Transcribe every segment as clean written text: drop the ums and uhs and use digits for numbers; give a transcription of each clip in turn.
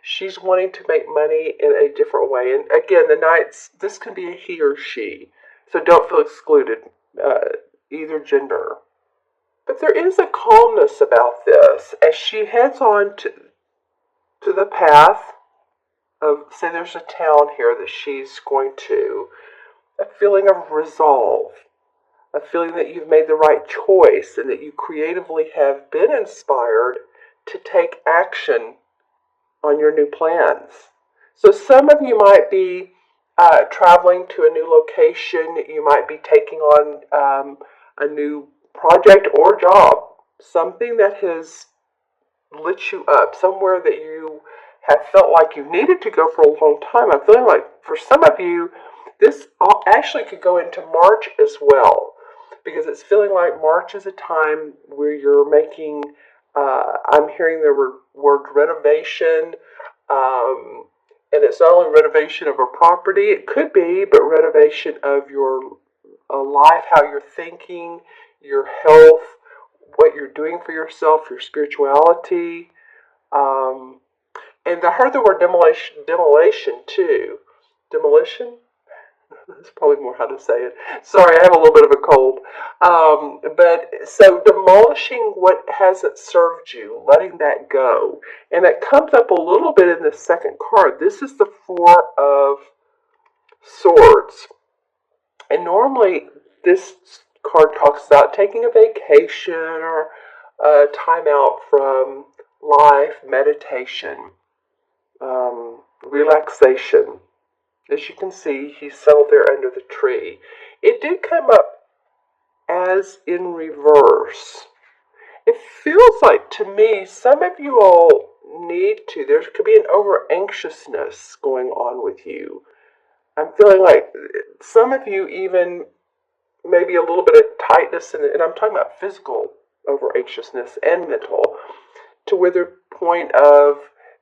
She's wanting to make money in a different way. And again, the Knights, this can be a he or she. So don't feel excluded, either gender. But there is a calmness about this as she heads on to the path of, say there's a town here that she's going to, a feeling of resolve, a feeling that you've made the right choice and that you creatively have been inspired to take action on your new plans. So some of you might be traveling to a new location. You might be taking on a new project or job, something that has lit you up, somewhere that you have felt like you needed to go for a long time. I'm feeling like for some of you, this actually could go into March as well, because it's feeling like March is a time where you're making, I'm hearing the word renovation, and it's not only renovation of a property, it could be, but renovation of your life, how you're thinking, your health, what you're doing for yourself, your spirituality. And I heard the word demolition too. Demolition? That's probably more how to say it. Sorry, I have a little bit of a cold. But so demolishing what hasn't served you, letting that go. And that comes up a little bit in the second card. This is the Four of Swords. And normally this card talks about taking a vacation or a time out from life, meditation, relaxation. As you can see, he's settled there under the tree. It did come up as in reverse. It feels like to me some of you all need to, there could be an over anxiousness going on with you. I'm feeling like some of you even maybe a little bit of tightness, and I'm talking about physical over anxiousness and mental, to where the point of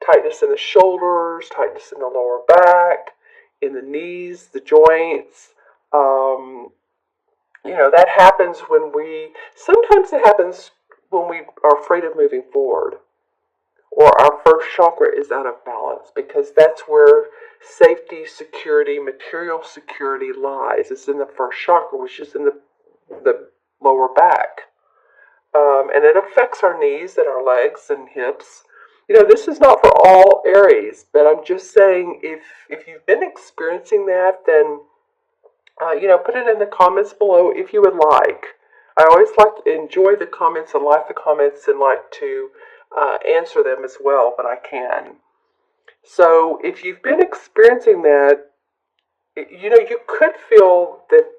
tightness in the shoulders, tightness in the lower back, in the knees, the joints. That happens sometimes it happens when we are afraid of moving forward, or our first chakra is out of balance, because that's where safety, security, material security lies. It's in the first chakra, which is in the lower back. And it affects our knees and our legs and hips. This is not for all Aries, but I'm just saying if you've been experiencing that, then, put it in the comments below if you would like. I always enjoy the comments and like the comments and like to answer them as well when I can. So if you've been experiencing that, you could feel that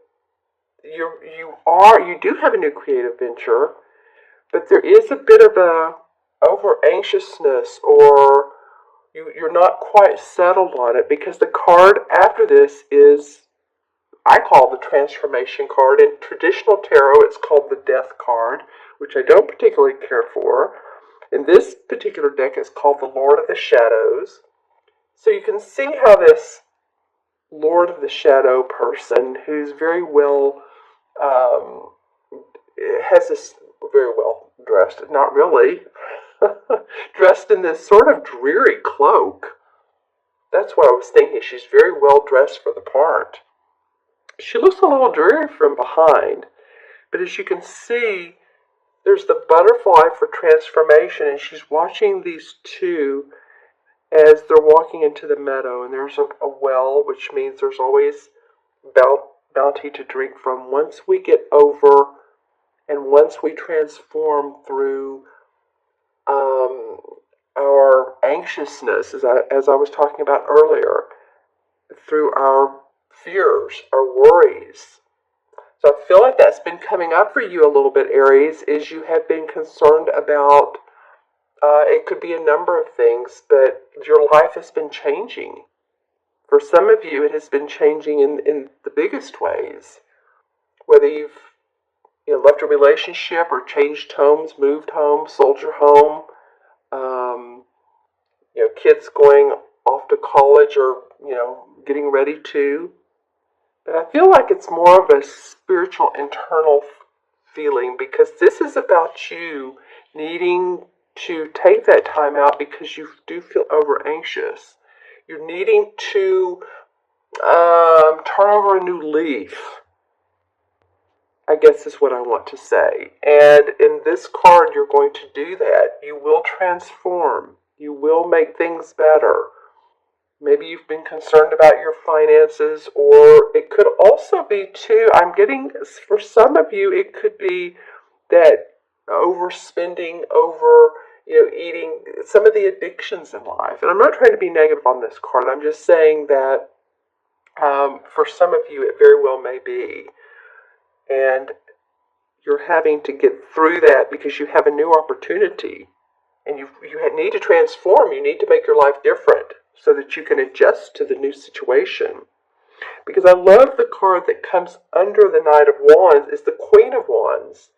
you do have a new creative venture, but there is a bit of a over anxiousness, or you're not quite settled on it, because the card after this is, I call the transformation card. In traditional tarot, it's called the death card, which I don't particularly care for. In this particular deck, it's called the Lord of the Shadows. So you can see how this Lord of the Shadow person, who's very well, has this very well dressed, not really, dressed in this sort of dreary cloak. That's what I was thinking. She's very well dressed for the part. She looks a little dreary from behind, but as you can see, there's the butterfly for transformation, and she's watching these two as they're walking into the meadow, and there's a well, which means there's always bounty to drink from. Once we get over, and once we transform through our anxiousness, as I was talking about earlier, through our fears, our worries. So I feel like that's been coming up for you a little bit, Aries, is you have been concerned about, it could be a number of things, but your life has been changing. For some of you, it has been changing in the biggest ways. Whether you've left a relationship or changed homes, moved home, sold your home, kids going off to college or, getting ready to. But I feel like it's more of a spiritual internal feeling, because this is about you needing to take that time out because you do feel over anxious. You're needing to turn over a new leaf, I guess is what I want to say. And in this card, you're going to do that. You will transform. You will make things better. Maybe you've been concerned about your finances, or it could also be, too, I'm getting, for some of you, it could be that overspending, eating, some of the addictions in life. And I'm not trying to be negative on this card. I'm just saying that for some of you, it very well may be. And you're having to get through that because you have a new opportunity. And you need to transform. You need to make your life different so that you can adjust to the new situation. Because I love the card that comes under the Knight of Wands is the Queen of Wands.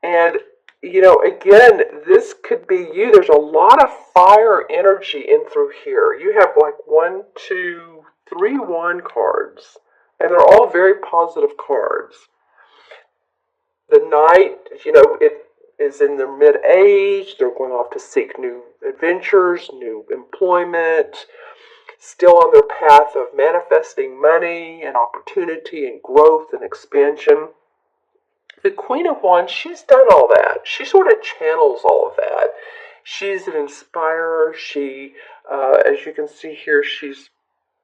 And, again, this could be you. There's a lot of fire energy in through here. You have like 1, 2, 3 wand cards. And they're all very positive cards. The Knight, it is in their mid-age. They're going off to seek new adventures, new employment, still on their path of manifesting money and opportunity and growth and expansion. The Queen of Wands, she's done all that. She sort of channels all of that. She's an inspirer. She, as you can see here, she's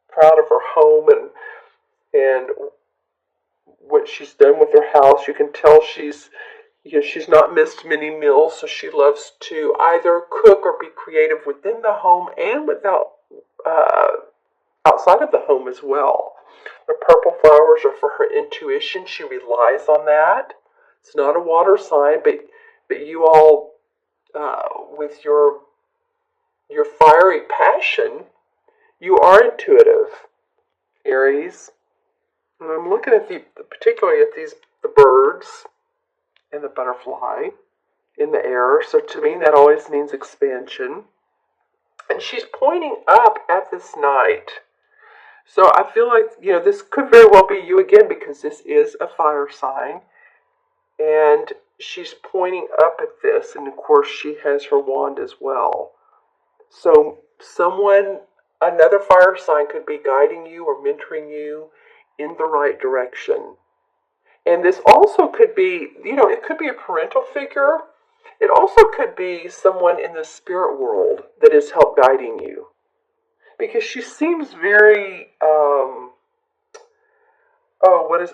proud of her home and what she's done with her house. You can tell she's not missed many meals, so she loves to either cook or be creative within the home and outside of the home as well. The purple flowers are for her intuition. She relies on that. It's not a water sign, but you all, with your fiery passion, you are intuitive, Aries. And I'm looking at particularly at the birds and the butterfly in the air. So to me, that always means expansion. And she's pointing up at this Knight. So I feel like, this could very well be you again because this is a fire sign. And she's pointing up at this. And of course, she has her wand as well. So another fire sign could be guiding you or mentoring you in the right direction. And this also could be, it could be a parental figure. It also could be someone in the spirit world that is help guiding you. Because she seems very,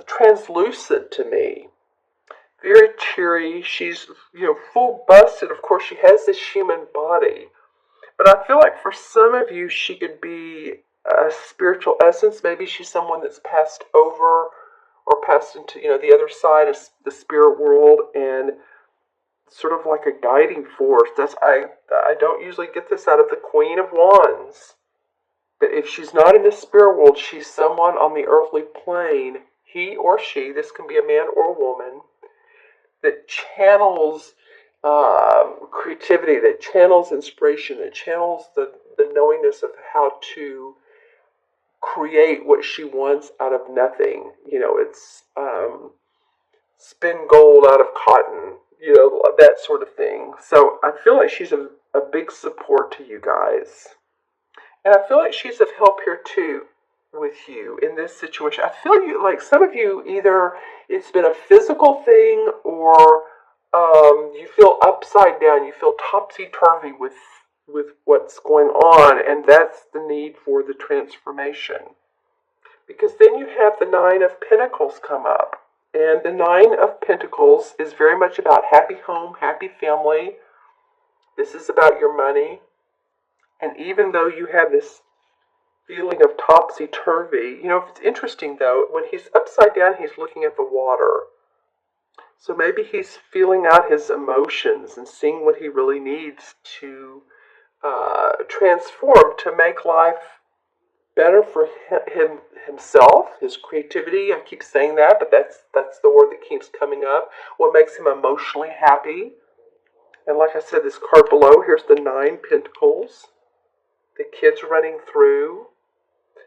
translucent to me. Very cheery. She's, full busted. Of course, she has this human body. But I feel like for some of you, she could be a spiritual essence. Maybe she's someone that's passed over or passed into, the other side of the spirit world and sort of like a guiding force. I don't usually get this out of the Queen of Wands. But if she's not in the spirit world, she's someone on the earthly plane, he or she, this can be a man or a woman, that channels creativity, that channels inspiration, that channels the knowingness of how to create what she wants out of nothing. It's spin gold out of cotton, that sort of thing. So I feel like she's a big support to you guys. And I feel like she's of help here too with you in this situation. I feel like some of you either it's been a physical thing or you feel upside down, you feel topsy-turvy with what's going on, and that's the need for the transformation. Because then you have the Nine of Pentacles come up. And the Nine of Pentacles is very much about happy home, happy family. This is about your money. And even though you have this feeling of topsy-turvy, it's interesting though, when he's upside down, he's looking at the water. So maybe he's feeling out his emotions and seeing what he really needs to transform to make life better for himself, his creativity. I keep saying that, but that's the word that keeps coming up. What makes him emotionally happy. And like I said, this card below, here's the 9 Pentacles. The kids running through.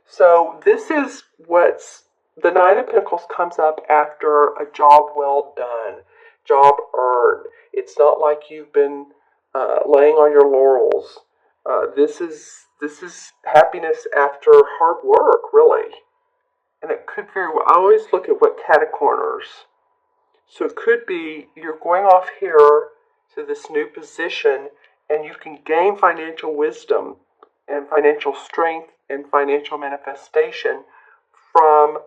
So this is what's the 9 of Pentacles comes up after a job well done, job earned. It's not like you've been laying on your laurels. This is happiness after hard work, really. And it could very well. I always look at what catacorners. So it could be you're going off here to this new position, and you can gain financial wisdom and financial strength and financial manifestation from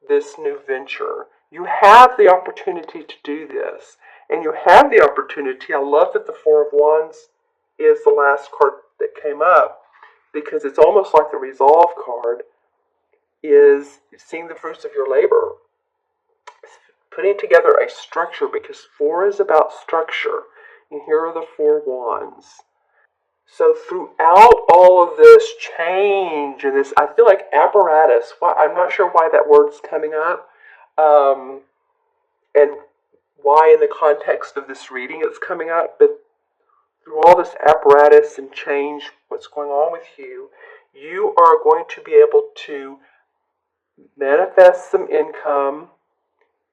this new venture. You have the opportunity to do this, and you have the opportunity. I love that the Four of Wands is the last card that came up, because it's almost like the Resolve card is seeing the fruits of your labor, putting together a structure, because four is about structure, and here are the Four Wands. So throughout all of this change and this, I feel like apparatus. I'm not sure why that word's coming up, and why in the context of this reading it's coming up. But through all this apparatus and change, what's going on with you, you are going to be able to manifest some income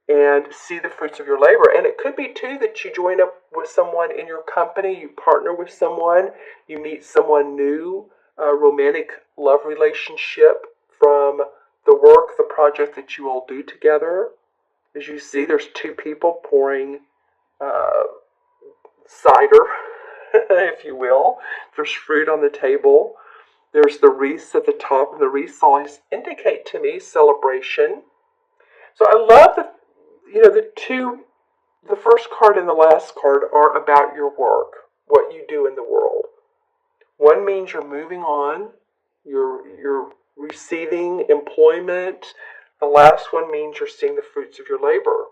and see the fruits of your labor. And it could be too that you join up with someone in your company, you partner with someone, you meet someone new, a romantic love relationship from the work, the project that you all do together. As you see, there's two people pouring cider, if you will. There's fruit on the table. There's the wreaths at the top, and the wreaths always indicate to me celebration. So I love that, the first card and the last card are about your work, what you do in the world. One means you're moving on, you're receiving employment. The last one means you're seeing the fruits of your labor,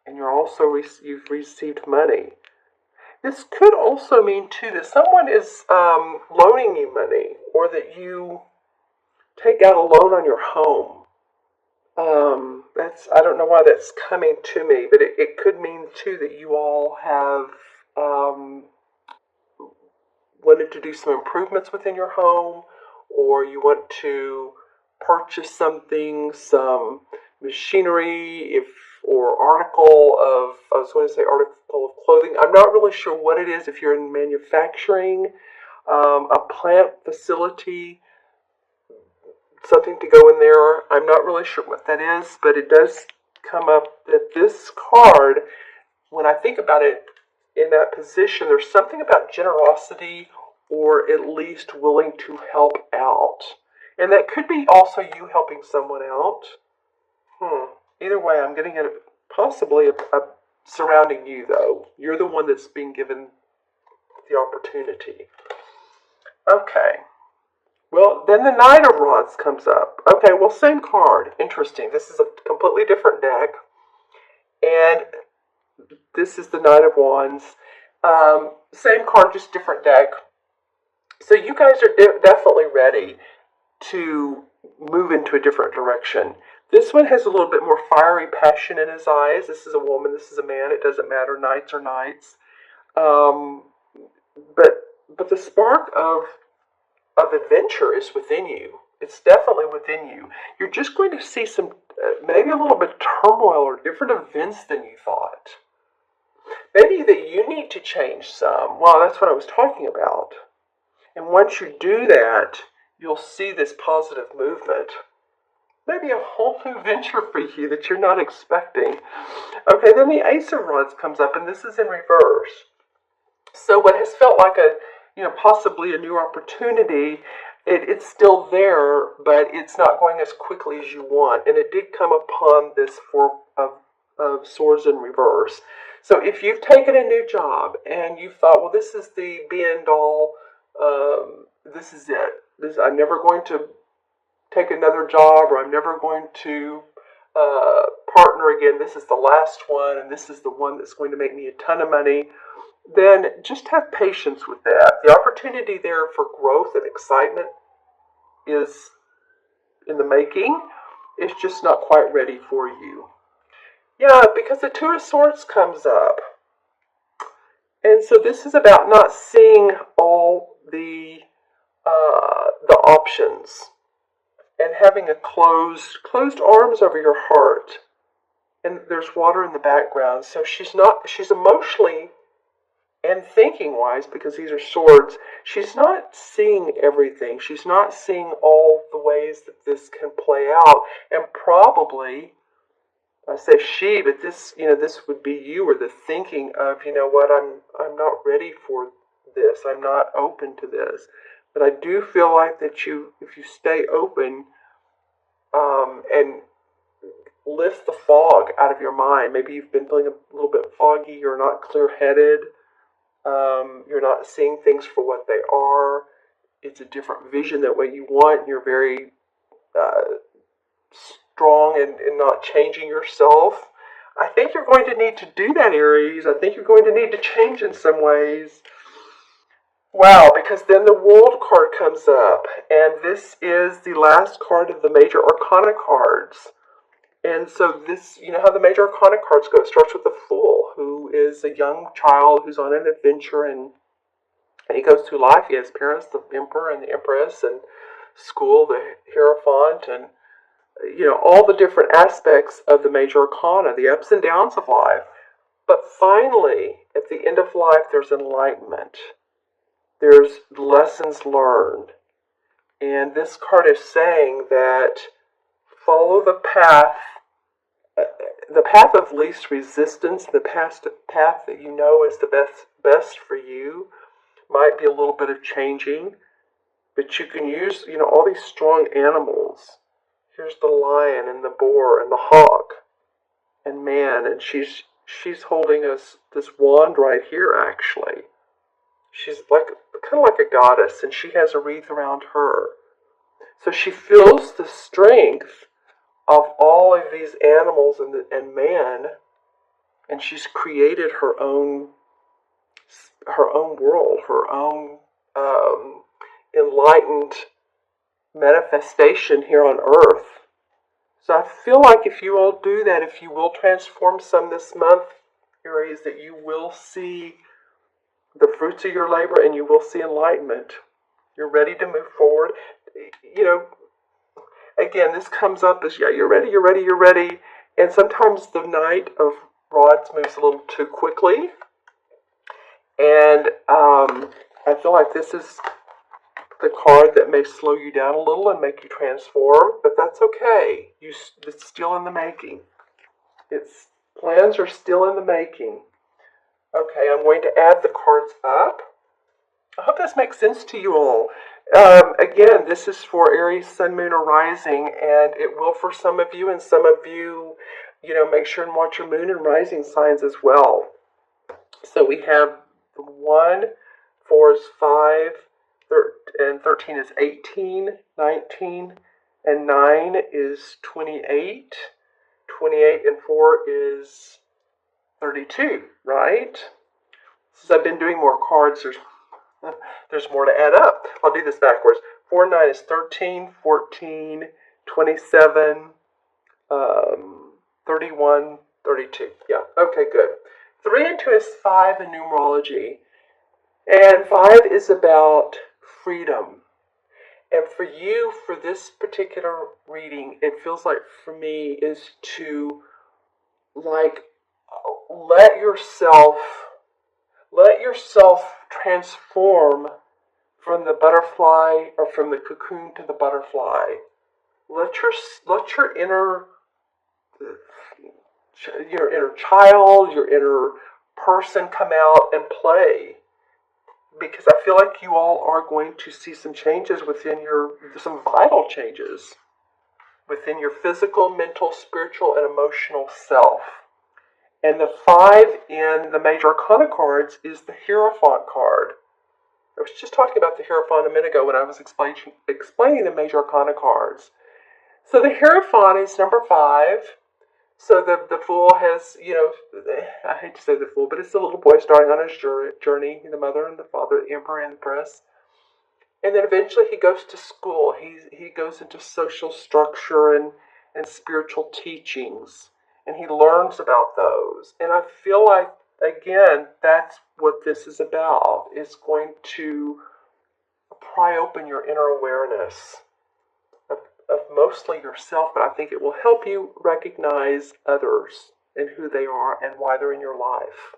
and you've received money. This could also mean too that someone is loaning you money, or that you take out a loan on your home. I don't know why that's coming to me, but it could mean too that you all have wanted to do some improvements within your home, or you want to purchase something, some machinery, or article of, I was going to say article of clothing. I'm not really sure what it is. If you're in manufacturing, a plant facility, something to go in there. I'm not really sure what that is, but it does come up that this card, when I think about it in that position, there's something about generosity, or at least willing to help out. And that could be also you helping someone out. Either way, I'm getting it possibly surrounding you, though. You're the one that's being given the opportunity. Okay. Well, then the Knight of Rods comes up. Okay, well, same card. Interesting. This is a completely different deck. And this is the Knight of Wands. Same card, just different deck. So you guys are definitely ready to move into a different direction. This one has a little bit more fiery passion in his eyes. This is a woman, this is a man. It doesn't matter. Knights are knights. But the spark of adventure is within you. It's definitely within you. You're just going to see some, maybe a little bit of turmoil or different events than you thought. Maybe that you need to change some. Well, that's what I was talking about. And once you do that, you'll see this positive movement. Maybe a whole new venture for you that you're not expecting. Okay, then the Ace of Rods comes up, and this is in reverse. So what has felt like possibly a new opportunity, it's still there, but it's not going as quickly as you want. And it did come upon this Four of Swords in reverse. So if you've taken a new job and you thought, well, this is the be and all, this is it. I'm never going to take another job, or I'm never going to partner again. This is the last one, and this is the one that's going to make me a ton of money. Then just have patience with that. The opportunity there for growth and excitement is in the making. It's just not quite ready for you. Yeah, because the Two of Swords comes up. And so this is about not seeing all the options, and having a closed arms over your heart. And there's water in the background, so she's emotionally And thinking wise, because these are swords, she's not seeing everything. She's not seeing all the ways that this can play out. And probably, I say she, but this would be you, or the thinking of, what, I'm not ready for this. I'm not open to this. But I do feel like that if you stay open, and lift the fog out of your mind. Maybe you've been feeling a little bit foggy. You're not clear-headed. You're not seeing things for what they are. It's a different vision that what you want. You're very strong and not changing yourself. I think you're going to need to do that, Aries. I think you're going to need to change in some ways. Wow, because then the World card comes up, and this is the last card of the Major Arcana cards. And so this, how the Major Arcana cards go. It starts with the Fool, who is a young child who's on an adventure, and he goes through life. He has parents, the Emperor and the Empress, and school, the Hierophant, and all the different aspects of the Major Arcana, the ups and downs of life. But finally, at the end of life, there's enlightenment. There's lessons learned. And this card is saying that follow the path of least resistance, the path that you know is the best for you. Might be a little bit of changing, but you can use, all these strong animals. Here's the lion and the boar and the hawk and man, and she's holding this wand right here, actually. She's kind of like a goddess, and she has a wreath around her. So she feels the strength of all of these animals and man, and she's created her own world, her own enlightened manifestation here on Earth. So I feel like if you all do that, if you will transform some this month, Aries, that you will see the fruits of your labor and you will see enlightenment. You're ready to move forward. Again, this comes up as, yeah, you're ready, you're ready, you're ready. And sometimes the Knight of Rods moves a little too quickly. And I feel like this is the card that may slow you down a little and make you transform, but that's okay. It's still in the making. Plans are still in the making. Okay, I'm going to add the cards up. I hope this makes sense to you all. Again, this is for Aries, Sun, Moon, or Rising, and it will for some of you, and some of you, make sure and watch your Moon and Rising signs as well. So we have 1, 4 is 5, and 13 is 18, 19, and 9 is 28. 28 and 4 is 32, right? Since I've been doing more cards, there's more to add up. I'll do this backwards. 4 and 9 is 13, 14, 27, 31, 32. Yeah, okay, good. 3 and 2 is 5 in numerology. And 5 is about freedom. And for you, for this particular reading, it feels like for me is to let yourself transform from the butterfly, or from the cocoon to the butterfly. Let your inner child, your inner person come out and play. Because I feel like you all are going to see some changes some vital changes within your physical, mental, spiritual, and emotional self. And the 5 in the Major Arcana cards is the Hierophant card. I was just talking about the Hierophant a minute ago when I was explaining the Major Arcana cards. So the Hierophant is number 5. So the Fool has, I hate to say the Fool, but it's the little boy starting on his journey, the mother and the father, the Emperor and the Empress. And then eventually he goes to school. He goes into social structure and spiritual teachings. And he learns about those. And I feel like, again, that's what this is about. It's going to pry open your inner awareness of mostly yourself, but I think it will help you recognize others and who they are and why they're in your life.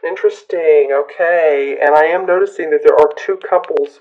Interesting. Okay. And I am noticing that there are two couples.